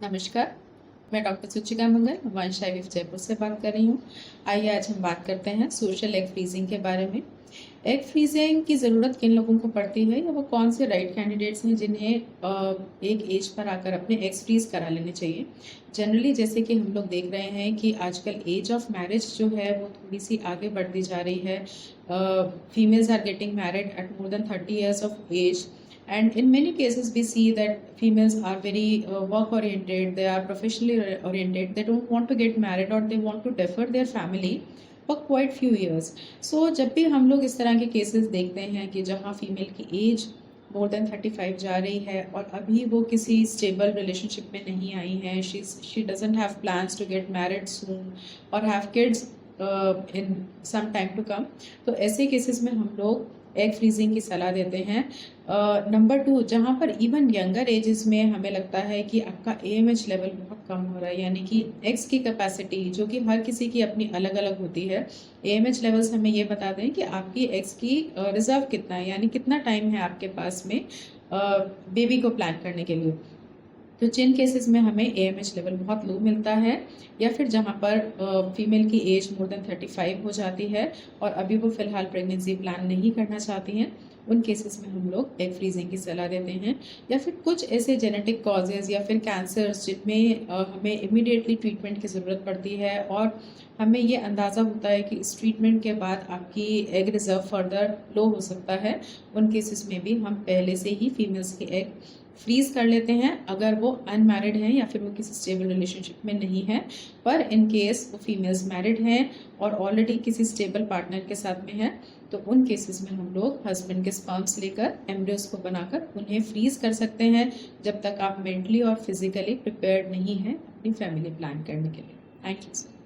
नमस्कार। मैं डॉक्टर सुचिका मंगल वंश आईवीएफ जयपुर से बात कर रही हूँ। आइए आज हम बात करते हैं सोशल एग फ्रीजिंग के बारे में। एग फ्रीजिंग की ज़रूरत किन लोगों को पड़ती है या वो कौन से राइट कैंडिडेट्स हैं जिन्हें एक एज पर आकर अपने एग्स फ्रीज करा लेने चाहिए। जनरली जैसे कि हम लोग देख रहे हैं कि आजकल एज ऑफ मैरिज जो है वो थोड़ी सी आगे बढ़ती जा रही है। Females are getting married at more than 30 years of age. And in many cases, we see that females are very work oriented, they are professionally oriented, they don't want to get married or they want to defer their family for quite few years. So जब भी हम लोग इस तरह के cases देखते हैं कि जहाँ फीमेल की एज मोर देन 35 जा रही है और अभी वो किसी स्टेबल रिलेशनशिप में नहीं आई हैं, she doesn't have plans to get married soon और have kids in some time to come, तो ऐसे केसेस में हम लोग एग फ्रीजिंग की सलाह देते हैं। नंबर 2, जहाँ पर इवन यंगर एजेस में हमें लगता है कि आपका AMH लेवल बहुत कम हो रहा है, यानी कि एग्स की कैपेसिटी जो कि हर किसी की अपनी अलग अलग होती है। AMH लेवल्स हमें ये बताते हैं कि आपकी एग्स की रिजर्व कितना है, यानी कितना टाइम है आपके पास में बेबी को प्लान करने के लिए। तो जिन केसेस में हमें AMH लेवल बहुत लो मिलता है या फिर जहाँ पर फीमेल की एज मोर देन 35 हो जाती है और अभी वो फिलहाल प्रेगनेंसी प्लान नहीं करना चाहती हैं, उन केसेस में हम लोग एग फ्रीजिंग की सलाह देते हैं। या फिर कुछ ऐसे जेनेटिक कॉजेज़ या फिर कैंसर्स जिनमें हमें इमीडिएटली ट्रीटमेंट की ज़रूरत पड़ती है और हमें ये अंदाज़ा होता है कि इस ट्रीटमेंट के बाद आपकी एग रिज़र्व फर्दर लो हो सकता है, उन केसेस में भी हम पहले से ही फीमेल्स के एग फ्रीज कर लेते हैं अगर वो अनमैरिड हैं या फिर वो किसी स्टेबल रिलेशनशिप में नहीं है। पर इन केस वो फीमेल्स मैरिड हैं और ऑलरेडी किसी स्टेबल पार्टनर के साथ में है, तो उन केसेस में हम लोग हस्बैंड के स्पर्म्स लेकर एम्ब्रियोज को बनाकर उन्हें फ्रीज कर सकते हैं जब तक आप मेंटली और फिजिकली प्रिपेयर्ड नहीं हैं अपनी फैमिली प्लान करने के लिए। Thank you.